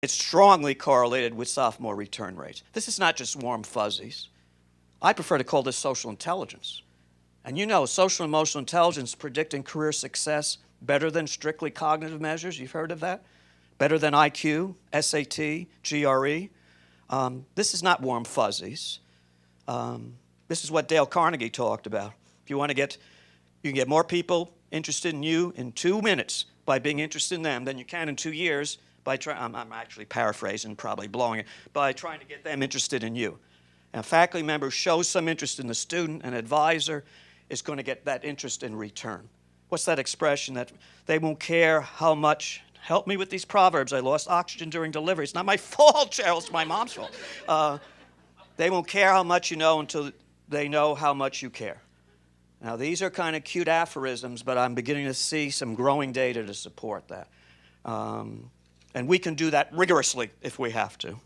It's strongly correlated with sophomore return rates. This is not just warm fuzzies. I prefer to call this social intelligence. And you know, social and emotional intelligence predicting career success better than strictly cognitive measures. You've heard of that? Better than IQ, SAT, GRE. This is not warm fuzzies. This is what Dale Carnegie talked about. If you want to you can get more people interested in you in 2 minutes by being interested in them than you can in 2 years by trying, I'm actually paraphrasing, probably blowing it, by trying to get them interested in you. And a faculty member who shows some interest in the student, an advisor, is going to get that interest in return. What's that expression that they won't care how much, help me with these proverbs, I lost oxygen during delivery. It's not my fault, Cheryl, it's my mom's fault. They won't care how much you know until they know how much you care. Now, these are kind of cute aphorisms, but I'm beginning to see some growing data to support that. And we can do that rigorously if we have to.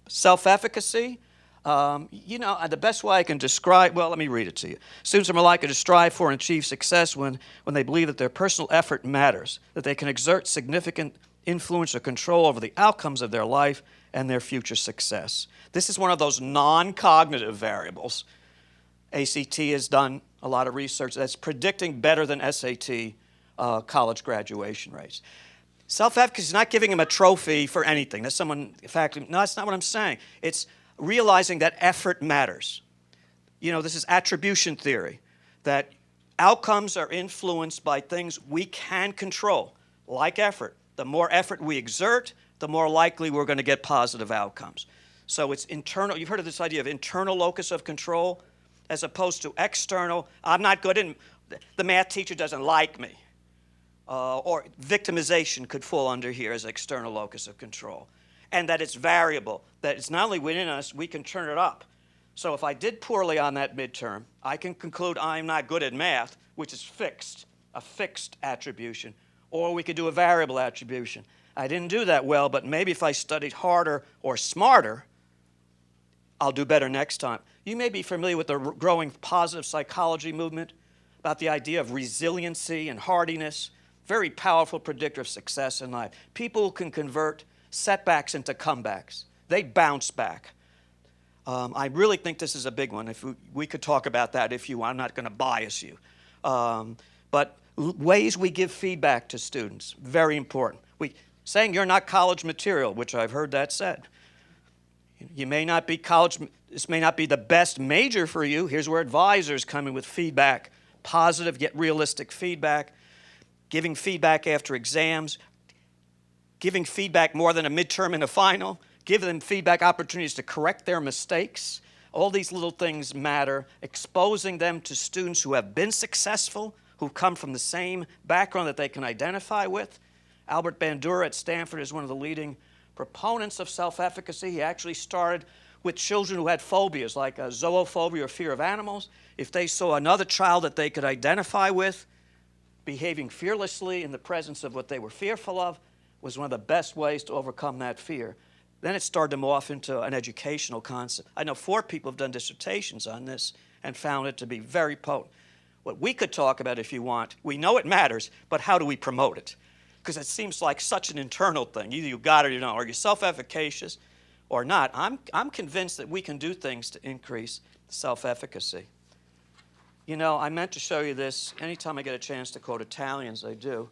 Self-efficacy, the best way I can describe, well, let me read it to you. Students are more likely to strive for and achieve success when they believe that their personal effort matters, that they can exert significant influence or control over the outcomes of their life and their future success. This is one of those non-cognitive variables. ACT has done a lot of research that's predicting better than SAT college graduation rates. Self-efficacy is not giving them a trophy for anything. That's no, that's not what I'm saying. It's realizing that effort matters. This is attribution theory, that outcomes are influenced by things we can control, like effort. The more effort we exert, the more likely we're going to get positive outcomes. So it's internal. You've heard of this idea of internal locus of control as opposed to external. I'm not good in, the math teacher doesn't like me. Or victimization could fall under here as external locus of control. And that it's variable, that it's not only within us, we can turn it up. So if I did poorly on that midterm, I can conclude I'm not good at math, which is fixed, a fixed attribution. Or we could do a variable attribution. I didn't do that well, but maybe if I studied harder or smarter, I'll do better next time. You may be familiar with the growing positive psychology movement about the idea of resiliency and hardiness, very powerful predictor of success in life. People can convert setbacks into comebacks. They bounce back. I really think this is a big one. If we could talk about that if you want. I'm not going to bias you. But ways we give feedback to students, very important. Saying you're not college material, which I've heard that said. You may not be this may not be the best major for you. Here's where advisors come in with feedback, positive yet realistic feedback, giving feedback after exams, giving feedback more than a midterm and a final, give them feedback opportunities to correct their mistakes. All these little things matter. Exposing them to students who have been successful, who come from the same background that they can identify with. Albert Bandura at Stanford is one of the leading proponents of self-efficacy. He actually started with children who had phobias, like zoophobia or fear of animals. If they saw another child that they could identify with, behaving fearlessly in the presence of what they were fearful of was one of the best ways to overcome that fear. Then it started to morph into an educational concept. I know 4 people have done dissertations on this and found it to be very potent. What we could talk about if you want, we know it matters, but how do we promote it? Because it seems like such an internal thing. Either you got it or you don't. Are you self-efficacious or not? I'm convinced that we can do things to increase self-efficacy. I meant to show you this. Anytime I get a chance to quote Italians, I do.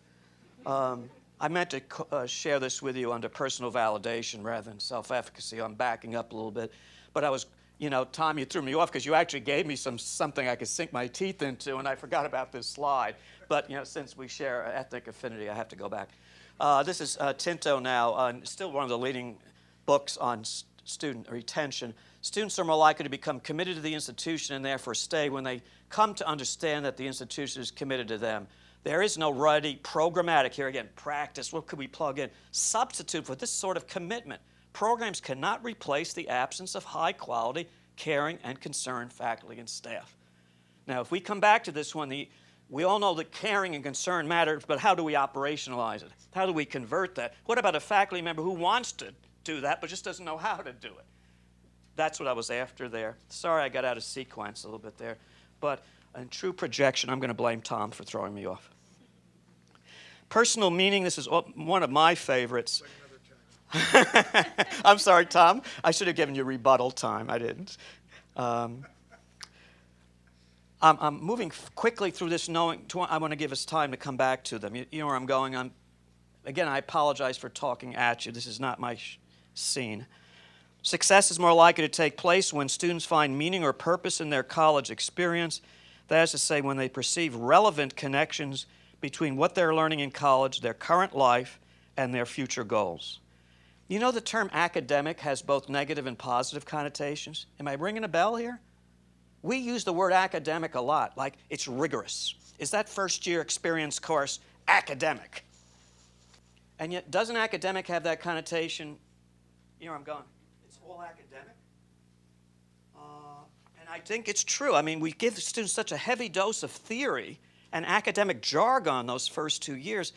I meant to share this with you under personal validation rather than self-efficacy. I'm backing up a little bit. But I was, Tom, you threw me off because you actually gave me something I could sink my teeth into, and I forgot about this slide. But, since we share ethnic affinity, I have to go back. This is Tinto now, still one of the leading books on student retention. Students are more likely to become committed to the institution and therefore stay when they come to understand that the institution is committed to them. There is no ready programmatic, here again, practice, what could we plug in, substitute for this sort of commitment. Programs cannot replace the absence of high-quality, caring, and concerned faculty and staff. Now, if we come back to this one, we all know that caring and concern matters, but how do we operationalize it? How do we convert that? What about a faculty member who wants to do that but just doesn't know how to do it? That's what I was after there. Sorry I got out of sequence a little bit there. But in true projection, I'm going to blame Tom for throwing me off. Personal meaning, this is one of my favorites. I'm sorry, Tom. I should have given you rebuttal time. I didn't. I'm moving quickly through this knowing I want to give us time to come back to them. You know where I'm going. Again, I apologize for talking at you. This is not my scene. Success is more likely to take place when students find meaning or purpose in their college experience. That is to say, when they perceive relevant connections between what they're learning in college, their current life, and their future goals. You know the term academic has both negative and positive connotations? Am I ringing a bell here? We use the word academic a lot, like it's rigorous. Is that first-year experience course academic? And yet, doesn't academic have that connotation? You know where I'm going. It's all academic. And I think it's true. I mean, we give students such a heavy dose of theory and academic jargon those first 2 years.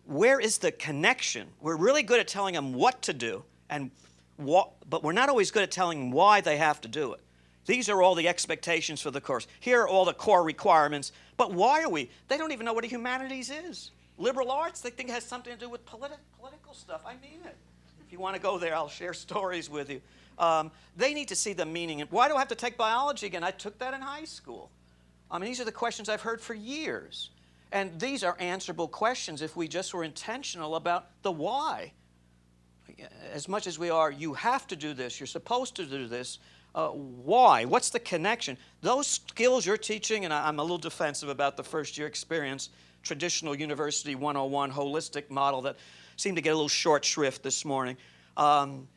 Where is the connection? We're really good at telling them what to do, but we're not always good at telling them why they have to do it. These are all the expectations for the course. Here are all the core requirements. But why are we? They don't even know what a humanities is. Liberal arts, they think it has something to do with political stuff. I mean it. If you want to go there, I'll share stories with you. They need to see the meaning. Why do I have to take biology again? I took that in high school. I mean, these are the questions I've heard for years. And these are answerable questions if we just were intentional about the why. As much as we are, you have to do this, you're supposed to do this. Why? What's the connection? Those skills you're teaching, and I'm a little defensive about the first year experience, traditional University 101 holistic model that seemed to get a little short shrift this morning. I'm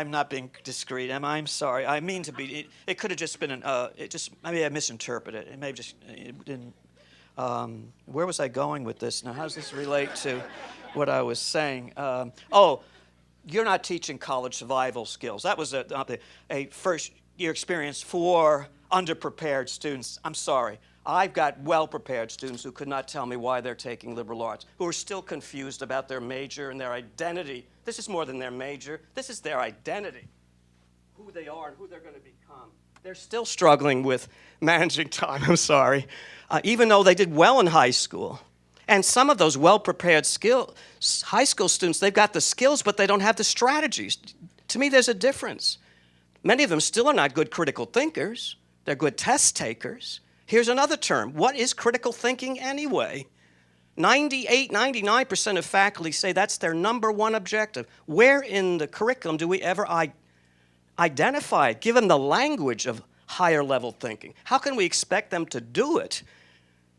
not being discreet, am I? I'm sorry. I mean to be. It could have just been maybe I misinterpreted it. It may have just, it didn't. Where was I going with this? Now, how does this relate to what I was saying? You're not teaching college survival skills. That was a first-year experience for underprepared students. I'm sorry. I've got well-prepared students who could not tell me why they're taking liberal arts, who are still confused about their major and their identity. This is more than their major. This is their identity, who they are and who they're going to become. They're still struggling with managing time, I'm sorry, even though they did well in high school. And some of those well-prepared high school students, they've got the skills, but they don't have the strategies. To me, there's a difference. Many of them still are not good critical thinkers. They're good test takers. Here's another term. What is critical thinking anyway? 99% of faculty say that's their number one objective. Where in the curriculum do we ever identify it, give them the language of higher level thinking? How can we expect them to do it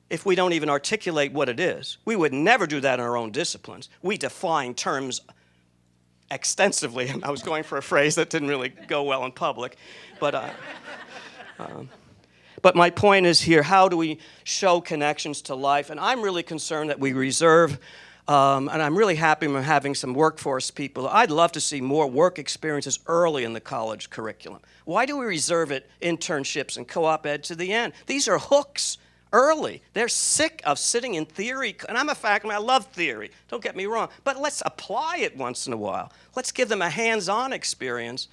if we don't even articulate what it is? We would never do that in our own disciplines. We define terms extensively. I was going for a phrase that didn't really go well in public. But my point is here, how do we show connections to life? And I'm really concerned that we reserve, and I'm really happy we're having some workforce people. I'd love to see more work experiences early in the college curriculum. Why do we reserve it, internships and co-op ed, to the end? These are hooks early. They're sick of sitting in theory. And I'm a faculty, I love theory. Don't get me wrong. But let's apply it once in a while. Let's give them a hands-on experience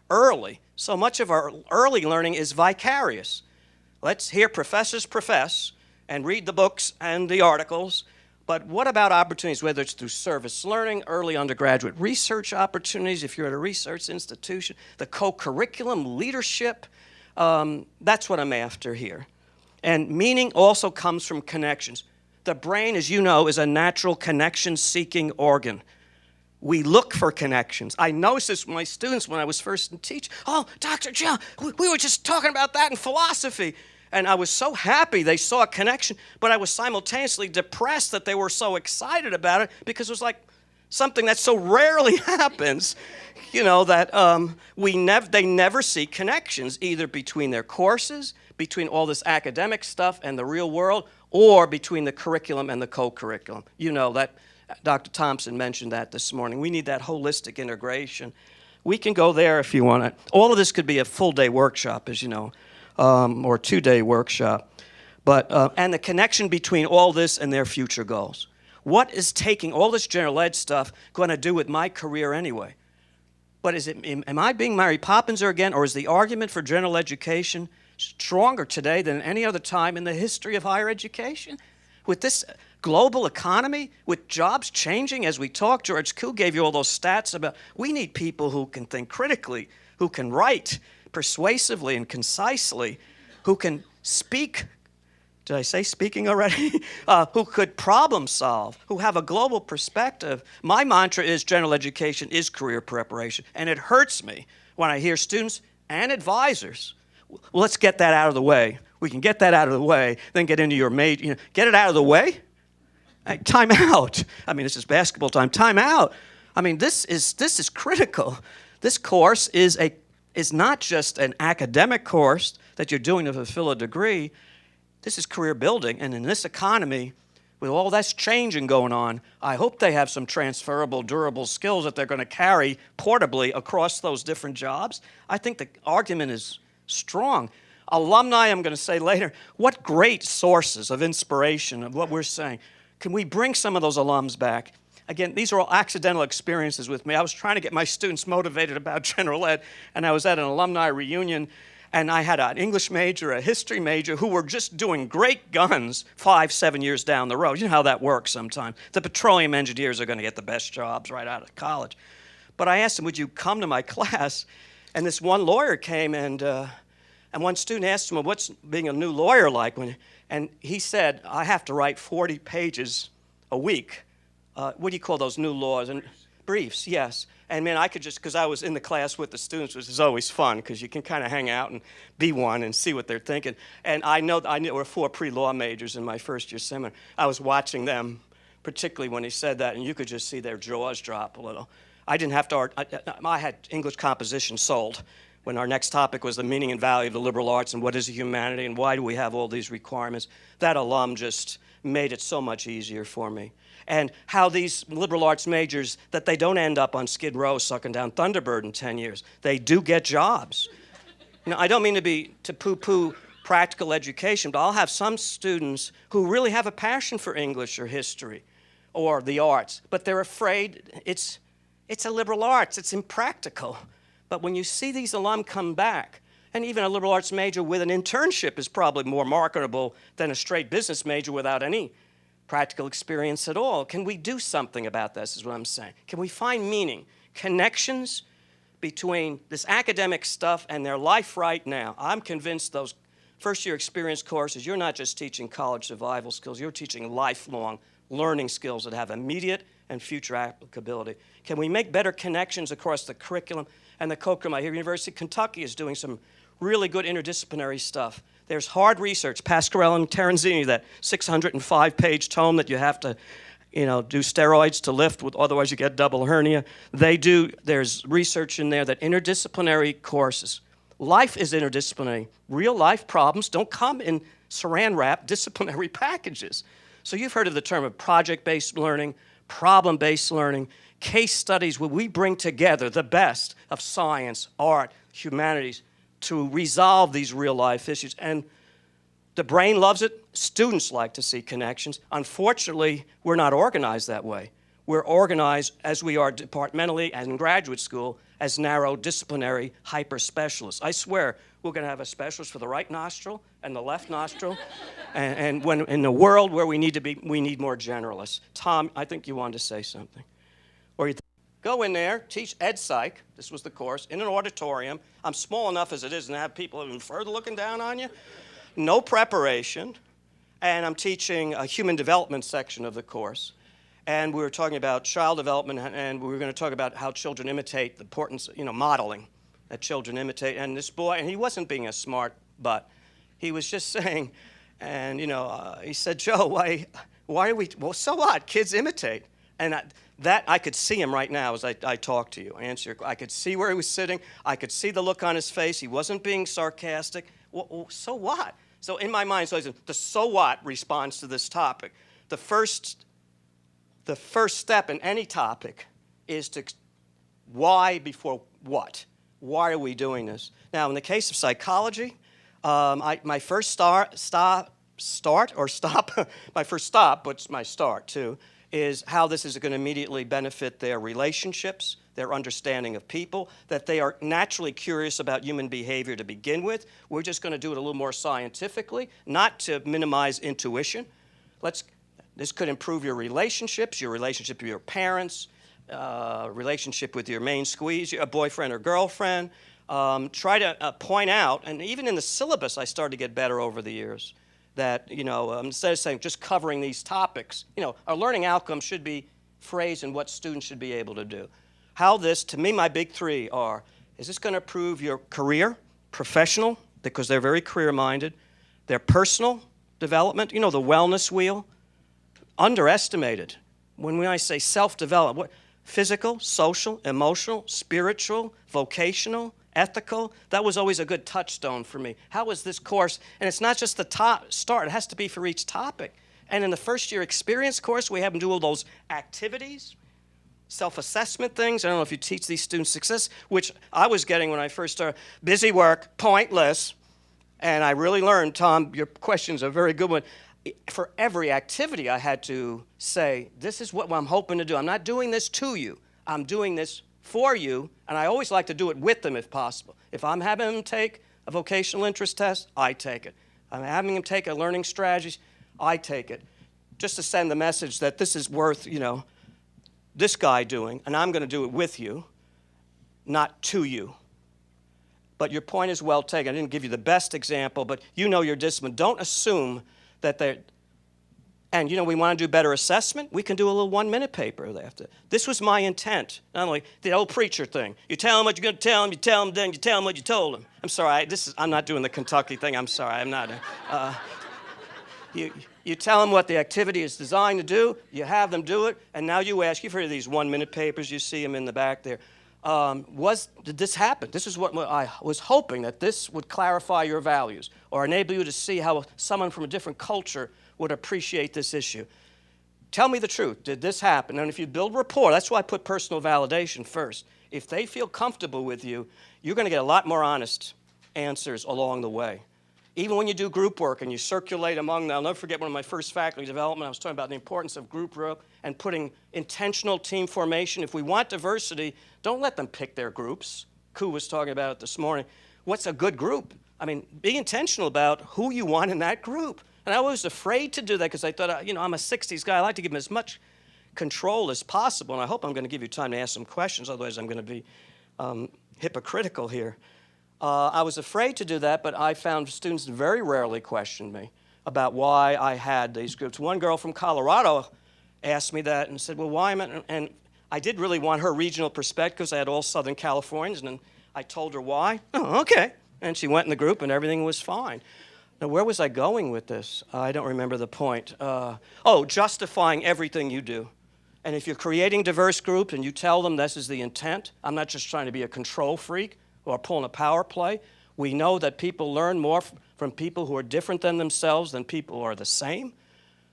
early. So much of our early learning is vicarious. Let's hear professors profess and read the books and the articles. But what about opportunities, whether it's through service learning, early undergraduate research opportunities, if you're at a research institution, the co-curriculum leadership? That's what I'm after here. And meaning also comes from connections. The brain, as you know, is a natural connection-seeking organ. We look for connections. I noticed this with my students when I was first in teach. Oh, Dr. Jill, we were just talking about that in philosophy. And I was so happy they saw a connection, but I was simultaneously depressed that they were so excited about it because it was like something that so rarely happens, that they never see connections, either between their courses, between all this academic stuff and the real world, or between the curriculum and the co-curriculum. That Dr. Thompson mentioned that this morning. We need that holistic integration. We can go there if you want it. All of this could be a full-day workshop, as you know, or a 2-day workshop. But and the connection between all this and their future goals. What is taking all this general ed stuff going to do with my career anyway? But am I being Mary Poppins again, or is the argument for general education stronger today than any other time in the history of higher education? With this global economy with jobs changing as we talk. George Koo gave you all those stats about we need people who can think critically, who can write persuasively and concisely, who can speak. Did I say speaking already? Who could problem solve, who have a global perspective. My mantra is general education is career preparation, and it hurts me when I hear students and advisors, well, let's get that out of the way. We can get that out of the way, then get into your major. Get it out of the way? Time out. I mean, this is basketball time. Time out. I mean, this is critical. This course is not just an academic course that you're doing to fulfill a degree. This is career building, and in this economy, with all that's changing going on, I hope they have some transferable, durable skills that they're going to carry portably across those different jobs. I think the argument is strong. Alumni, I'm going to say later, what great sources of inspiration of what we're saying. Can we bring some of those alums back? Again, these are all accidental experiences with me. I was trying to get my students motivated about general ed, and I was at an alumni reunion, and I had an English major, a history major, who were just doing great guns 5-7 years down the road. You know how that works sometimes. The petroleum engineers are going to get the best jobs right out of college. But I asked them, would you come to my class? And this one lawyer came, and one student asked him, well, what's being a new lawyer like? And he said, I have to write 40 pages a week. What do you call those new laws? And briefs, yes. And man, I could just, because I was in the class with the students, which is always fun, because you can kind of hang out and be one and see what they're thinking. And I knew there were 4 pre-law majors in my first year seminar. I was watching them, particularly when he said that, and you could just see their jaws drop a little. I didn't have to, I had English composition sold when our next topic was the meaning and value of the liberal arts and what is a humanity and why do we have all these requirements. That alum just made it so much easier for me. And how these liberal arts majors, that they don't end up on Skid Row sucking down Thunderbird in 10 years. They do get jobs. I don't mean to poo-poo practical education, but I'll have some students who really have a passion for English or history or the arts, but they're afraid it's a liberal arts, it's impractical. But when you see these alum come back, and even a liberal arts major with an internship is probably more marketable than a straight business major without any practical experience at all. Can we do something about this is what I'm saying. Can we find meaning, connections between this academic stuff and their life right now? I'm convinced those first-year experience courses, you're not just teaching college survival skills, you're teaching lifelong learning skills that have immediate and future applicability. Can we make better connections across the curriculum and the co-curriculum? I hear University of Kentucky is doing some really good interdisciplinary stuff. There's hard research, Pasquarello and Terenzini, that 605-page tome that you have to, do steroids to lift, otherwise you get double hernia. There's research in there that interdisciplinary courses, life is interdisciplinary. Real life problems don't come in saran wrap disciplinary packages. So you've heard of the term of project-based learning, problem-based learning, case studies where we bring together the best of science, art, humanities, to resolve these real-life issues. And the brain loves it. Students like to see connections. Unfortunately, we're not organized that way. We're organized, as we are departmentally and in graduate school, as narrow disciplinary hyper-specialists. I swear, we're going to have a specialist for the right nostril and the left nostril. and when in the world where we need more generalists. Tom, I think you wanted to say something. Or you go in there, teach Ed Psych, this was the course, in an auditorium. I'm small enough as it is and have people even further looking down on you. No preparation. And I'm teaching a human development section of the course. And we were talking about child development, and we were going to talk about how children imitate, the importance, modeling that children imitate. And this boy, and he wasn't being a smart butt. He was just saying, and, he said, Joe, why are we, well, so what? Kids imitate. And I could see him right now as I talked to you. I could see where he was sitting. I could see the look on his face. He wasn't being sarcastic. Well, so what? So in my mind, the so what responds to this topic. The first step in any topic is to why before what. Why are we doing this? Now, in the case of psychology, my first stop, but it's my start too, is how this is going to immediately benefit their relationships, their understanding of people, that they are naturally curious about human behavior to begin with. We're just going to do it a little more scientifically, not to minimize intuition. This could improve your relationship with your parents, relationship with your main squeeze, a boyfriend or girlfriend. Try to point out, and even in the syllabus I started to get better over the years, that, instead of saying just covering these topics, our learning outcomes should be phrased in what students should be able to do. How this, to me, my big three are, is this going to improve your career, professional, because they're very career-minded, their personal development, the wellness wheel, underestimated. When I say self-development, physical, social, emotional, spiritual, vocational, ethical, that was always a good touchstone for me. How is this course, and it's not just the start, it has to be for each topic. And in the first year experience course, we have them do all those activities, self-assessment things. I don't know if you teach these students success, which I was getting when I first started. Busy work, pointless. And I really learned, Tom, your question's a very good one. For every activity, I had to say, this is what I'm hoping to do. I'm not doing this to you. I'm doing this for you, and I always like to do it with them if possible. If I'm having them take a vocational interest test, I take it. I'm having them take a learning strategy, I take it. Just to send the message that this is worth, this guy doing, and I'm going to do it with you, not to you. But your point is well taken. I didn't give you the best example, but your discipline. Don't assume that they're, and we want to do better assessment, we can do a little 1-minute paper after. This was my intent. Not only the old preacher thing. You tell them what you're going to tell them, you tell them, then you tell them what you told them. I'm sorry, I'm not doing the Kentucky thing. I'm sorry, I'm not. You tell them what the activity is designed to do, you have them do it, and now you ask, you've heard of these 1-minute papers, you see them in the back there. Did this happen? This is what I was hoping, that this would clarify your values or enable you to see how someone from a different culture would appreciate this issue. Tell me the truth. Did this happen? And if you build rapport, that's why I put personal validation first. If they feel comfortable with you, you're going to get a lot more honest answers along the way. Even when you do group work and you circulate among them, I'll never forget one of my first faculty development, I was talking about the importance of group work and putting intentional team formation. If we want diversity, don't let them pick their groups. Ku was talking about it this morning. What's a good group? I mean, be intentional about who you want in that group. And I was afraid to do that because I thought, I'm a 60s guy. I like to give them as much control as possible. And I hope I'm going to give you time to ask some questions. Otherwise, I'm going to be hypocritical here. I was afraid to do that, but I found students very rarely questioned me about why I had these groups. One girl from Colorado asked me that and said, well, why am I? And I did really want her regional perspective because I had all Southern Californians, and I told her why. Oh, okay. And she went in the group, and everything was fine. Now, where was I going with this? I don't remember the point. Justifying everything you do. And if you're creating diverse groups and you tell them this is the intent, I'm not just trying to be a control freak or pulling a power play. We know that people learn more from people who are different than themselves than people who are the same.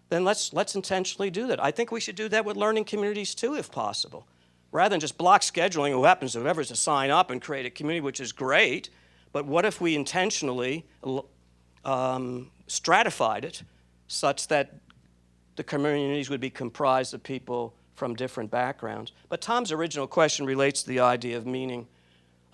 Then let's intentionally do that. I think we should do that with learning communities too, if possible. Rather than just block scheduling, who happens to whoever's to sign up and create a community, which is great, but what if we intentionally stratified it such that the communities would be comprised of people from different backgrounds? But Tom's original question relates to the idea of meaning.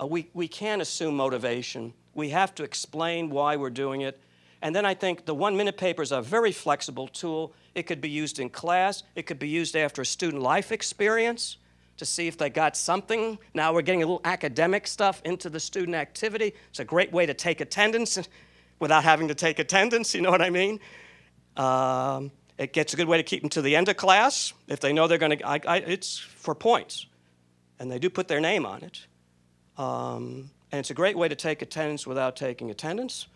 We can't assume motivation. We have to explain why we're doing it. And then I think the 1-minute paper is a very flexible tool. It could be used in class. It could be used after a student life experience to see if they got something. Now we're getting a little academic stuff into the student activity. It's a great way to take attendance without having to take attendance, you know what I mean? It gets a good way to keep them to the end of class. If they know they're going to, it's for points. And they do put their name on it. And it's a great way to take attendance without taking attendance.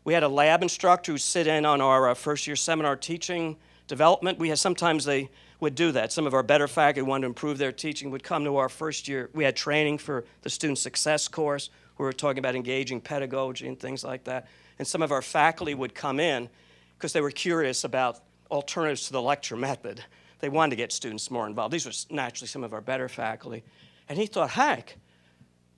We had a lab instructor who sit in on our first-year seminar teaching development. Sometimes they would do that. Some of our better faculty who wanted to improve their teaching would come to our first year. We had training for the student success course. We were talking about engaging pedagogy and things like that. And some of our faculty would come in because they were curious about alternatives to the lecture method. They wanted to get students more involved. These were naturally some of our better faculty. And he thought, Hank,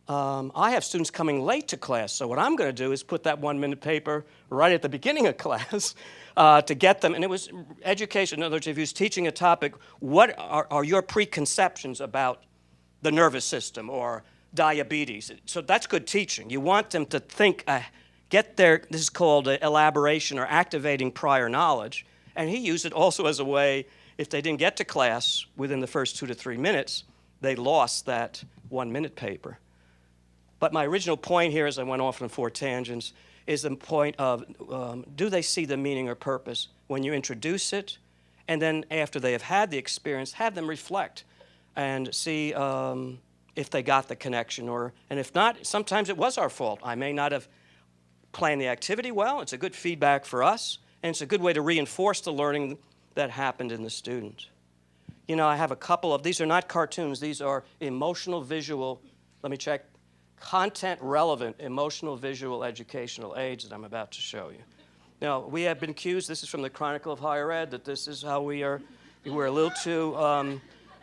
I have students coming late to class, so what I'm going to do is put that 1-minute paper right at the beginning of class to get them. And it was education. In other words, if he was teaching a topic, what are your preconceptions about the nervous system or diabetes? So that's good teaching. You want them to think, this is called elaboration or activating prior knowledge. And he used it also as a way, if they didn't get to class within the first 2 to 3 minutes, they lost that 1-minute paper. But my original point here, as I went off on 4 tangents, is the point of do they see the meaning or purpose when you introduce it, and then after they have had the experience, have them reflect and see if they got the connection, and if not, sometimes it was our fault. I may not have planned the activity well. It's a good feedback for us, and it's a good way to reinforce the learning that happened in the student. You know, I have a couple of, these are not cartoons, these are emotional visual, let me check, content relevant emotional visual educational aids that I'm about to show you. Now, we have been accused, this is from the Chronicle of Higher Ed, that this is how we're a little too,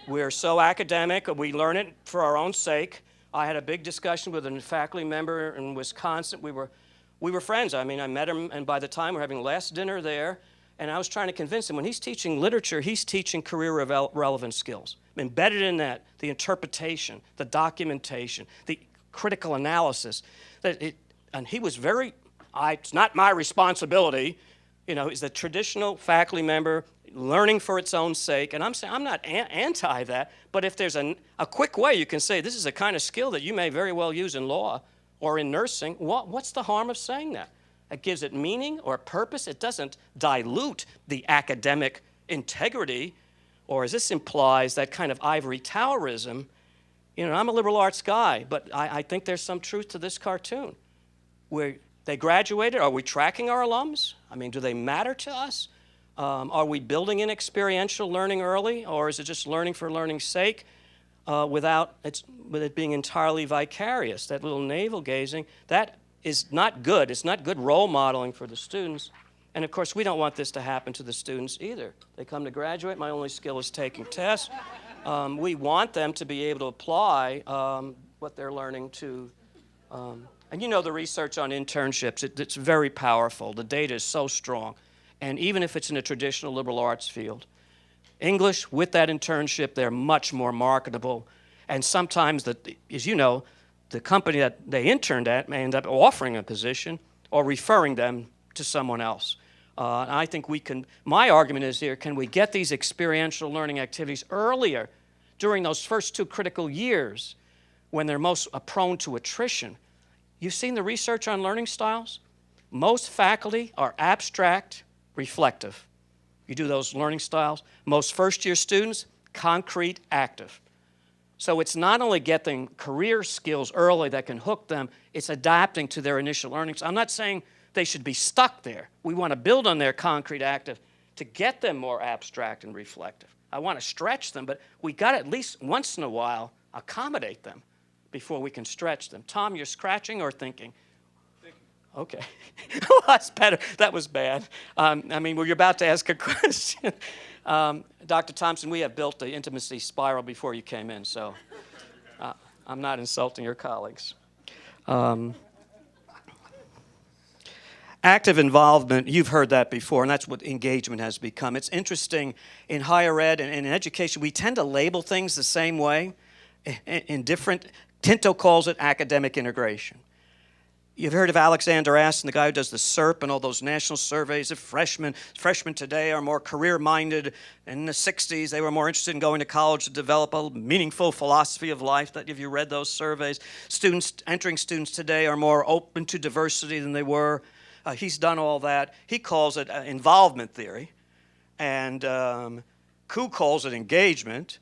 we're so academic, we learn it for our own sake. I had a big discussion with a faculty member in Wisconsin. We were friends. I mean, I met him, and by the time we're having last dinner there, and I was trying to convince him, when he's teaching literature, he's teaching career relevant skills. Embedded in that, the interpretation, the documentation, the critical analysis. And he was very, it's not my responsibility, you know, he's the traditional faculty member learning for its own sake. And I'm saying, I'm not anti that, but if there's a quick way you can say, this is a kind of skill that you may very well use in law or in nursing, what's the harm of saying that? It gives it meaning or purpose. It doesn't dilute the academic integrity, or as this implies, that kind of ivory towerism. You know, I'm a liberal arts guy, but I think there's some truth to this cartoon. Where they graduated, are we tracking our alums? I mean, do they matter to us? Are we building in experiential learning early, or is it just learning for learning's sake with it being entirely vicarious? That little navel-gazing, that is not good. It's not good role modeling for the students. And of course, we don't want this to happen to the students either. They come to graduate, my only skill is taking tests. We want them to be able to apply what they're learning to. And you know the research on internships, it's very powerful. The data is so strong. And even if it's in a traditional liberal arts field, English, with that internship, they're much more marketable. And sometimes, as you know, the company that they interned at may end up offering a position or referring them to someone else. And I think we can, my argument is here, can we get these experiential learning activities earlier during those first 2 critical years when they're most prone to attrition? You've seen the research on learning styles? Most faculty are abstract, reflective. You do those learning styles. Most first-year students, concrete, active. So it's not only getting career skills early that can hook them, it's adapting to their initial learning. I'm not saying they should be stuck there. We want to build on their concrete, active to get them more abstract and reflective. I want to stretch them, but we got to at least once in a while accommodate them before we can stretch them. Tom, you're scratching or thinking? Okay. Well, that's better. That was bad. I mean, well, you're about to ask a question. Dr. Thompson, we have built the intimacy spiral before you came in, so I'm not insulting your colleagues. Active involvement, you've heard that before, and that's what engagement has become. It's interesting, in higher ed and in education, we tend to label things the same way in different, Tinto calls it academic integration. You've heard of Alexander Aston, the guy who does the SERP and all those national surveys of freshmen. Freshmen today are more career-minded. In the 60s, they were more interested in going to college to develop a meaningful philosophy of life. Have you read those surveys? Entering students today are more open to diversity than they were. He's done all that. He calls it involvement theory. And Cuseo calls it engagement.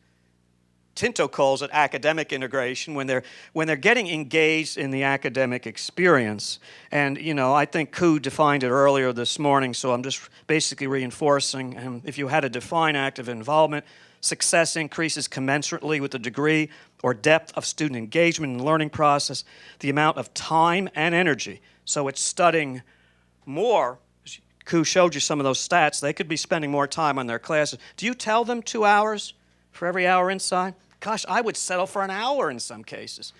Tinto calls it academic integration when they're getting engaged in the academic experience. And, you know, I think Cuseo defined it earlier this morning, so I'm just basically reinforcing. If you had to define active involvement, success increases commensurately with the degree or depth of student engagement in the learning process, the amount of time and energy. So it's studying more. Cuseo showed you some of those stats. They could be spending more time on their classes. Do you tell them 2 hours for every hour inside? Gosh, I would settle for an hour in some cases.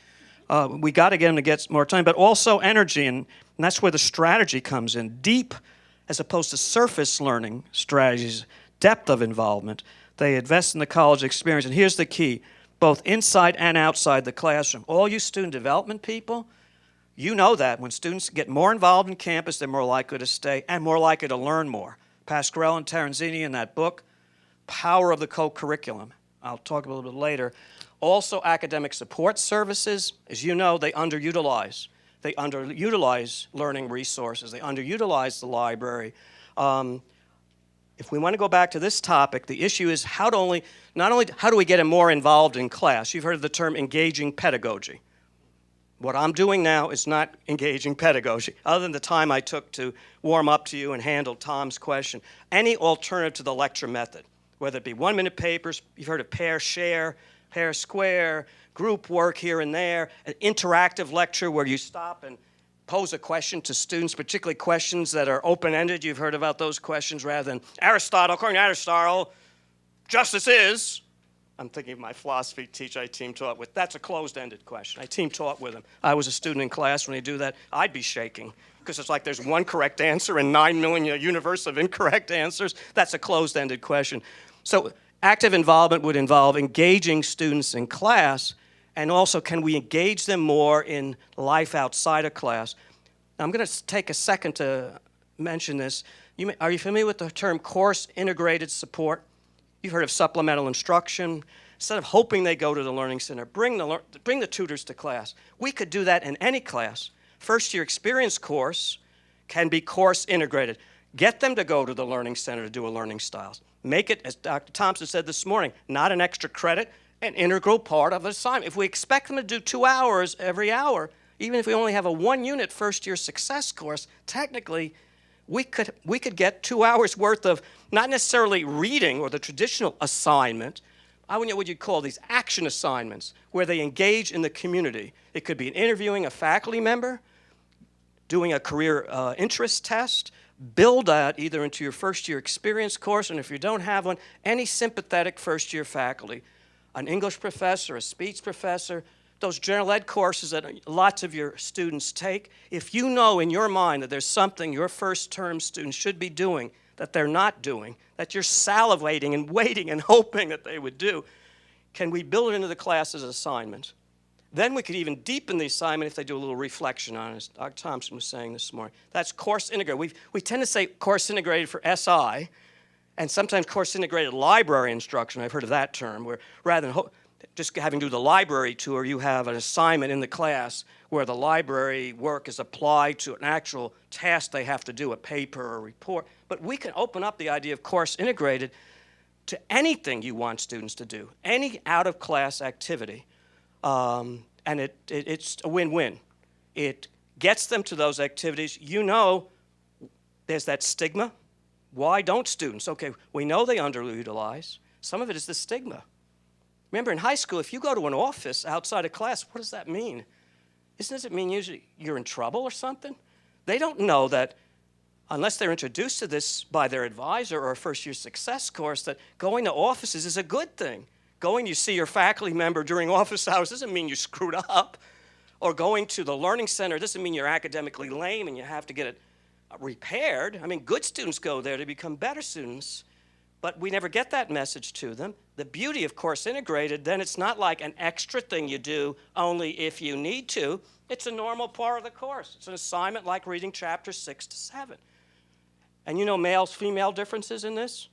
We got to get them to get more time, but also energy, and that's where the strategy comes in. Deep, as opposed to surface learning strategies, depth of involvement. They invest in the college experience, and here's the key, both inside and outside the classroom. All you student development people, you know that when students get more involved in campus, they're more likely to stay and more likely to learn more Pasquarello and Terenzini in that book, Power of the Co-Curriculum. I'll talk a little bit later. Also, academic support services. As you know, they underutilize. They underutilize learning resources. They underutilize the library. If we want to go back to this topic, the issue is not only how do we get them more involved in class. You've heard of the term engaging pedagogy. What I'm doing now is not engaging pedagogy, other than the time I took to warm up to you and handle Tom's question. Any alternative to the lecture method, whether it be 1-minute papers, you've heard of pair share, pair square, group work here and there, an interactive lecture where you stop and pose a question to students, particularly questions that are open-ended. You've heard about those questions rather than Aristotle, according to Aristotle, justice is. I'm thinking of my philosophy teacher I team taught with. That's a closed-ended question. I team taught with him. I was a student in class when they do that. I'd be shaking because it's like there's one correct answer and 9 million universe of incorrect answers. That's a closed-ended question. So active involvement would involve engaging students in class, and also can we engage them more in life outside of class. Now, I'm going to take a second to mention this. Are you familiar with the term course integrated support? You've heard of supplemental instruction. Instead of hoping they go to the Learning Center, bring the tutors to class. We could do that in any class. First-year experience course can be course integrated. Get them to go to the Learning Center to do a learning styles. Make it, as Dr. Thompson said this morning, not an extra credit, an integral part of the assignment. If we expect them to do 2 hours every hour, even if we only have a 1-unit first-year success course, technically, we could get 2 hours worth of not necessarily reading or the traditional assignment. I wouldn't know what you'd call these action assignments where they engage in the community. It could be interviewing a faculty member, doing a career interest test, build that either into your first-year experience course, and if you don't have one, any sympathetic first-year faculty, an English professor, a speech professor, those general ed courses that lots of your students take. If you know in your mind that there's something your first-term students should be doing that they're not doing, that you're salivating and waiting and hoping that they would do, can we build it into the class as an assignment? Then we could even deepen the assignment if they do a little reflection on it, as Dr. Thompson was saying this morning. That's course integrated. We tend to say course integrated for SI, and sometimes course integrated library instruction. I've heard of that term, where rather than just having to do the library tour, you have an assignment in the class where the library work is applied to an actual task they have to do, a paper or a report. But we can open up the idea of course integrated to anything you want students to do, any out-of-class activity. And it's a win-win. It gets them to those activities. You know there's that stigma. Why don't students? Okay, we know they underutilize. Some of it is the stigma. Remember, in high school, if you go to an office outside of class, what does that mean? Does it mean usually you're in trouble or something? They don't know that unless they're introduced to this by their advisor or a first-year success course, that going to offices is a good thing. Going to see your faculty member during office hours doesn't mean you screwed up. Or going to the Learning Center doesn't mean you're academically lame and you have to get it repaired. I mean, good students go there to become better students, but we never get that message to them. The beauty of course integrated, then it's not like an extra thing you do only if you need to. It's a normal part of the course. It's an assignment like reading chapters 6 to 7. And you know males, female differences in this?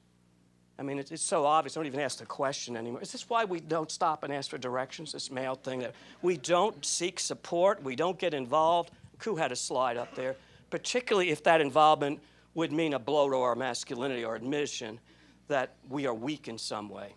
I mean, it's so obvious. I don't even ask the question anymore. Is this why we don't stop and ask for directions, this male thing? That we don't seek support, we don't get involved. Ku had a slide up there, particularly if that involvement would mean a blow to our masculinity or admission that we are weak in some way.